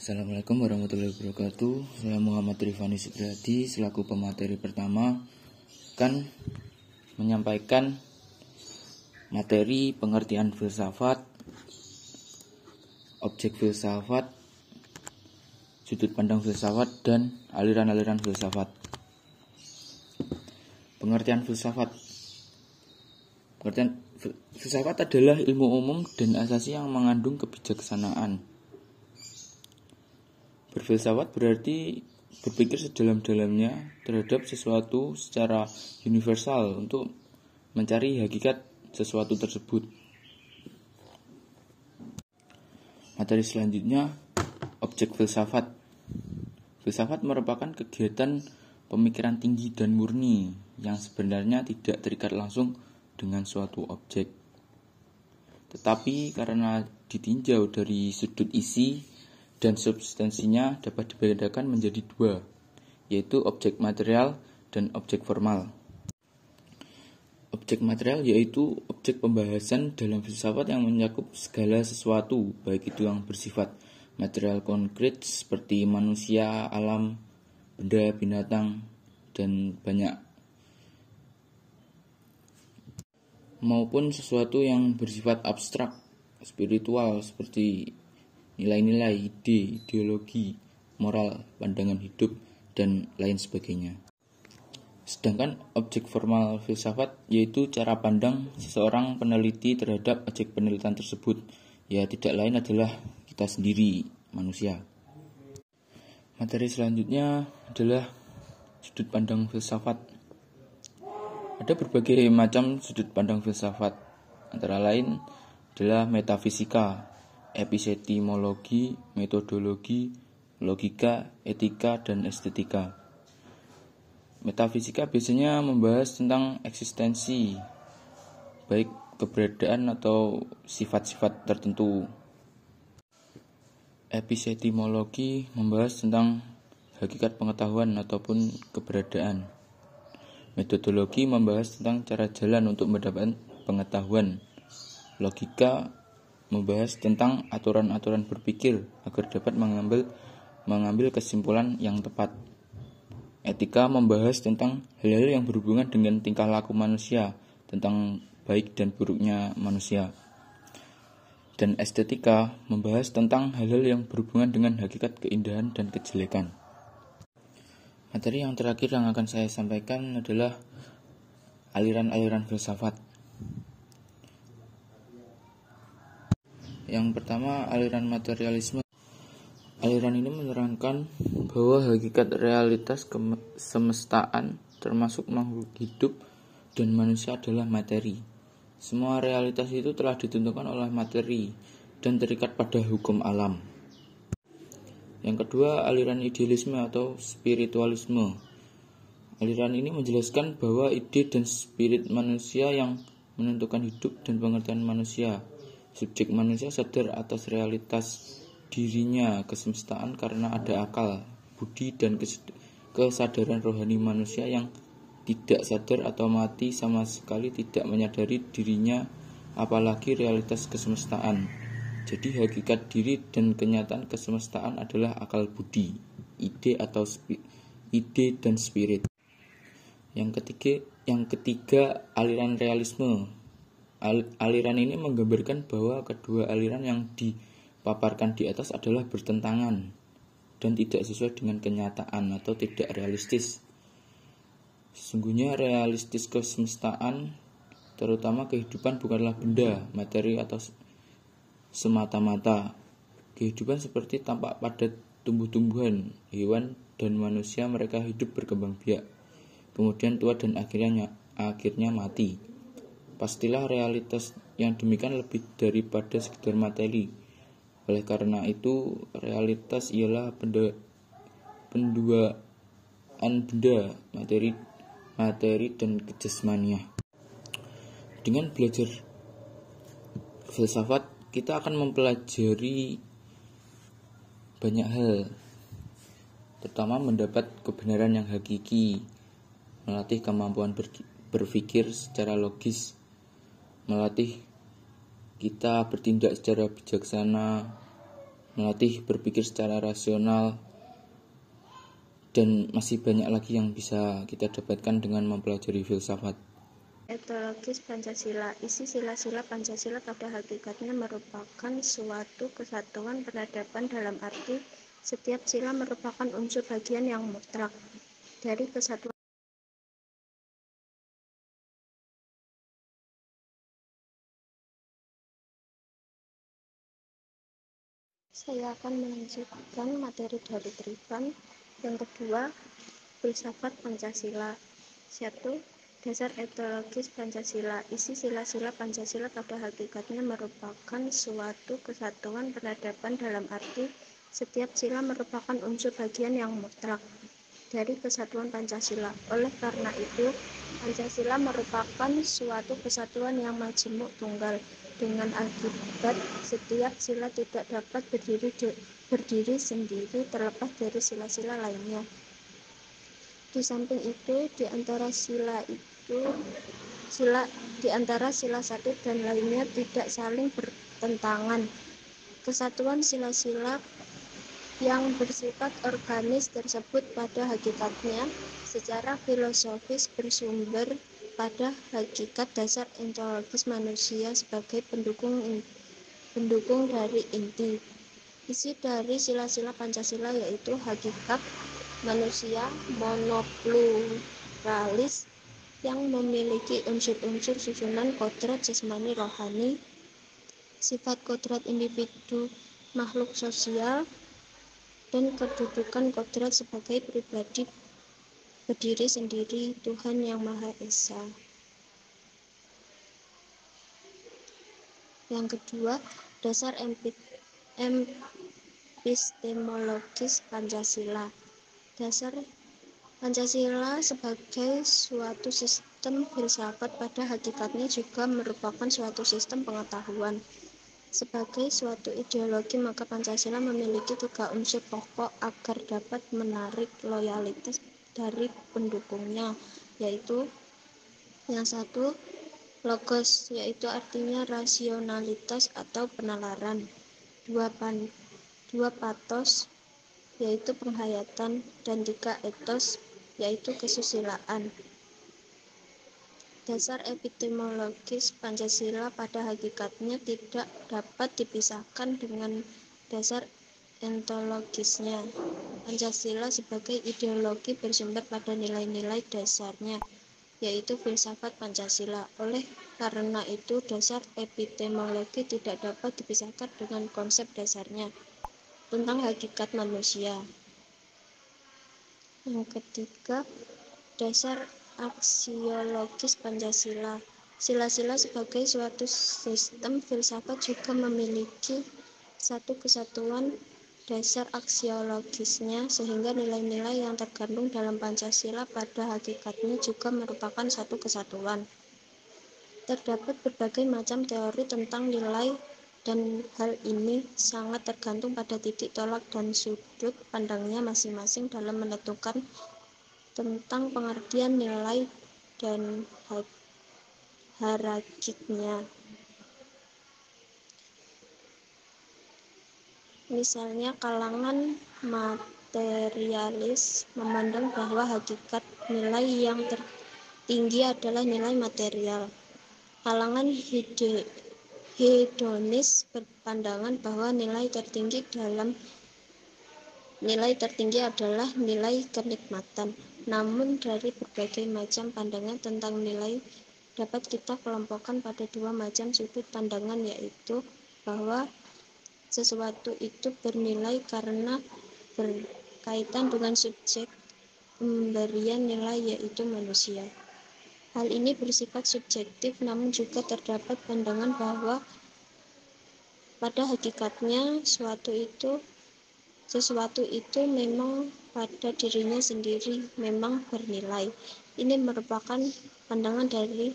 Assalamualaikum warahmatullahi wabarakatuh. Saya Muhammad Rifani Supriyadi selaku pemateri pertama akan menyampaikan materi pengertian filsafat, objek filsafat, sudut pandang filsafat, dan aliran-aliran filsafat. Pengertian filsafat. Pengertian filsafat adalah ilmu umum dan asasi yang mengandung kebijaksanaan. Berfilsafat berarti berpikir sedalam-dalamnya terhadap sesuatu secara universal untuk mencari hakikat sesuatu tersebut. Materi selanjutnya, objek filsafat. Filsafat merupakan kegiatan pemikiran tinggi dan murni yang sebenarnya tidak terikat langsung dengan suatu objek. Tetapi karena ditinjau dari sudut isi dan substansinya dapat dibedakan menjadi dua, yaitu objek material dan objek formal. Objek material yaitu objek pembahasan dalam filsafat yang mencakup segala sesuatu, baik itu yang bersifat material konkret seperti manusia, alam, benda, binatang, dan banyak, maupun sesuatu yang bersifat abstrak, spiritual seperti nilai-nilai, ide, ideologi, moral, pandangan hidup, dan lain sebagainya. Sedangkan objek formal filsafat yaitu cara pandang seseorang peneliti terhadap objek penelitian tersebut, ya tidak lain adalah kita sendiri, manusia. Materi selanjutnya adalah sudut pandang filsafat. Ada berbagai macam sudut pandang filsafat, antara lain adalah metafisika, epistemologi, metodologi, logika, etika, dan estetika. Metafisika biasanya membahas tentang eksistensi, baik keberadaan atau sifat-sifat tertentu. Epistemologi membahas tentang hakikat pengetahuan ataupun keberadaan. Metodologi membahas tentang cara jalan untuk mendapatkan pengetahuan. Logika membahas tentang aturan-aturan berpikir agar dapat mengambil kesimpulan yang tepat. Etika membahas tentang hal-hal yang berhubungan dengan tingkah laku manusia, tentang baik dan buruknya manusia. Dan estetika membahas tentang hal-hal yang berhubungan dengan hakikat keindahan dan kejelekan. Materi yang terakhir yang akan saya sampaikan adalah aliran-aliran filsafat. Yang pertama, aliran materialisme. Aliran ini menerangkan bahwa hakikat realitas kesemestaan termasuk makhluk hidup dan manusia adalah materi. Semua realitas itu telah ditentukan oleh materi dan terikat pada hukum alam. Yang kedua, aliran idealisme atau spiritualisme. Aliran ini menjelaskan bahwa ide dan spirit manusia yang menentukan hidup dan pengertian manusia. Subjek manusia sadar atas realitas dirinya kesemestaan karena ada akal, budi, dan kesadaran rohani manusia yang tidak sadar atau mati sama sekali tidak menyadari dirinya apalagi realitas kesemestaan. Jadi hakikat diri dan kenyataan kesemestaan adalah akal budi, ide dan spirit. Yang ketiga, aliran realisme. Aliran ini menggambarkan bahwa kedua aliran yang dipaparkan di atas adalah bertentangan dan tidak sesuai dengan kenyataan atau tidak realistis. Sesungguhnya realistis kesemestaan, terutama kehidupan, bukanlah benda, materi atau semata-mata. Kehidupan seperti tampak pada tumbuh-tumbuhan, hewan, dan manusia. Mereka hidup berkembang biak, kemudian tua dan akhirnya mati. Pastilah realitas yang demikian lebih daripada sekedar materi. Oleh karena itu, realitas ialah penduaan benda, materi dan kejasmania. Dengan belajar filsafat, kita akan mempelajari banyak hal, terutama mendapat kebenaran yang hakiki, melatih kemampuan berpikir secara logis, melatih kita bertindak secara bijaksana, melatih berpikir secara rasional, dan masih banyak lagi yang bisa kita dapatkan dengan mempelajari filsafat. Etologis Pancasila. Isi sila-sila Pancasila pada hakikatnya merupakan suatu kesatuan peradaban dalam arti setiap sila merupakan unsur bagian yang mutlak dari kesatuan. Saya akan melanjutkan materi dari Trifan. Yang kedua, filsafat Pancasila. 1. Dasar etologis Pancasila. Isi sila-sila Pancasila pada hakikatnya merupakan suatu kesatuan peradaban dalam arti setiap sila merupakan unsur bagian yang mutlak dari kesatuan Pancasila. Oleh karena itu, Pancasila merupakan suatu kesatuan yang majemuk tunggal, dengan akibat setiap sila tidak dapat berdiri sendiri terlepas dari sila-sila lainnya. Di samping itu, di antara sila satu dan lainnya tidak saling bertentangan. Kesatuan sila-sila yang bersifat organis tersebut pada hakikatnya secara filosofis bersumber pada hakikat dasar ontologis manusia sebagai pendukung dari inti isi dari sila-sila Pancasila, yaitu hakikat manusia monopluralis yang memiliki unsur-unsur susunan kodrat jasmani rohani, sifat kodrat individu makhluk sosial, dan kedudukan kodrat sebagai pribadi berdiri sendiri Tuhan Yang Maha Esa. Yang kedua, dasar epistemologis Pancasila. Dasar Pancasila sebagai suatu sistem filsafat pada hakikatnya juga merupakan suatu sistem pengetahuan. Sebagai suatu ideologi, maka Pancasila memiliki 3 unsur pokok agar dapat menarik loyalitas dari pendukungnya, yaitu yang satu, logos, yaitu artinya rasionalitas atau penalaran. 2, pathos, yaitu penghayatan, dan 3, ethos, yaitu kesusilaan. Dasar epistemologis Pancasila pada hakikatnya tidak dapat dipisahkan dengan dasar ontologisnya. Pancasila sebagai ideologi bersumber pada nilai-nilai dasarnya, yaitu filsafat Pancasila. Oleh karena itu, dasar epistemologi tidak dapat dipisahkan dengan konsep dasarnya tentang hakikat manusia. Yang ketiga, dasar aksiologis Pancasila. Sila-sila sebagai suatu sistem filsafat juga memiliki satu kesatuan dasar aksiologisnya, sehingga nilai-nilai yang terkandung dalam Pancasila pada hakikatnya juga merupakan satu kesatuan. Terdapat berbagai macam teori tentang nilai, dan hal ini sangat tergantung pada titik tolak dan sudut pandangnya masing-masing dalam menentukan tentang pengertian nilai dan hierarkinya. Misalnya, kalangan materialis memandang bahwa hakikat nilai yang tertinggi adalah nilai material. Kalangan hedonis berpandangan bahwa nilai tertinggi adalah nilai kenikmatan. Namun, dari berbagai macam pandangan tentang nilai dapat kita kelompokkan pada 2 macam sudut pandangan, yaitu bahwa sesuatu itu bernilai karena berkaitan dengan subjek pemberian nilai, yaitu manusia. Hal ini bersifat subjektif, namun juga terdapat pandangan bahwa pada hakikatnya sesuatu itu memang pada dirinya sendiri memang bernilai. Ini merupakan pandangan dari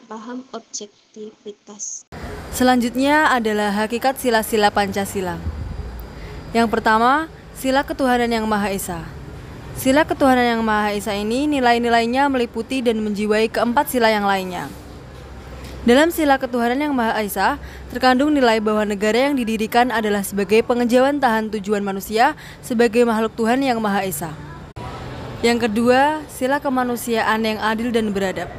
paham objektivitas. Selanjutnya adalah hakikat sila-sila Pancasila. Yang pertama, sila ketuhanan yang Maha Esa. Sila ketuhanan yang Maha Esa ini nilai-nilainya meliputi dan menjiwai keempat sila yang lainnya. Dalam sila ketuhanan yang Maha Esa, terkandung nilai bahwa negara yang didirikan adalah sebagai pengejauhan tahan tujuan manusia sebagai makhluk Tuhan yang Maha Esa. Yang kedua, sila kemanusiaan yang adil dan beradab.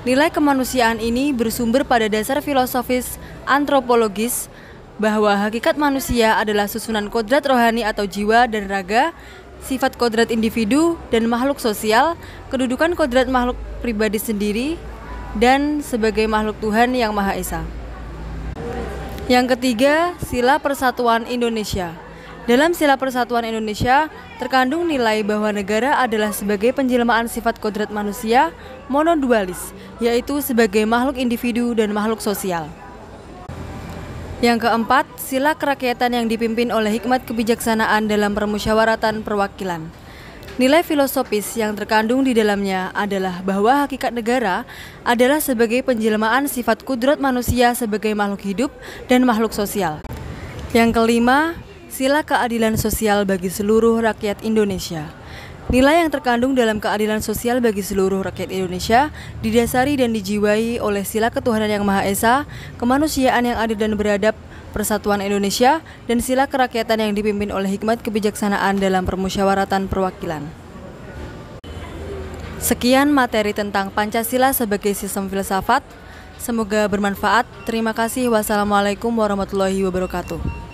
Nilai kemanusiaan ini bersumber pada dasar filosofis antropologis bahwa hakikat manusia adalah susunan kodrat rohani atau jiwa dan raga, sifat kodrat individu dan makhluk sosial, kedudukan kodrat makhluk pribadi sendiri, dan sebagai makhluk Tuhan yang Maha Esa. Yang ketiga, sila persatuan Indonesia. Dalam sila persatuan Indonesia, terkandung nilai bahwa negara adalah sebagai penjelmaan sifat kodrat manusia monodualis, yaitu sebagai makhluk individu dan makhluk sosial. Yang keempat, sila kerakyatan yang dipimpin oleh hikmat kebijaksanaan dalam permusyawaratan perwakilan. Nilai filosofis yang terkandung di dalamnya adalah bahwa hakikat negara adalah sebagai penjelmaan sifat kudrat manusia sebagai makhluk hidup dan makhluk sosial. Yang kelima, sila keadilan sosial bagi seluruh rakyat Indonesia. Nilai yang terkandung dalam keadilan sosial bagi seluruh rakyat Indonesia didasari dan dijiwai oleh sila ketuhanan yang Maha Esa, kemanusiaan yang adil dan beradab, persatuan Indonesia, dan sila kerakyatan yang dipimpin oleh hikmat kebijaksanaan dalam permusyawaratan perwakilan. Sekian materi tentang Pancasila sebagai sistem filsafat. Semoga bermanfaat. Terima kasih. Wassalamualaikum warahmatullahi wabarakatuh.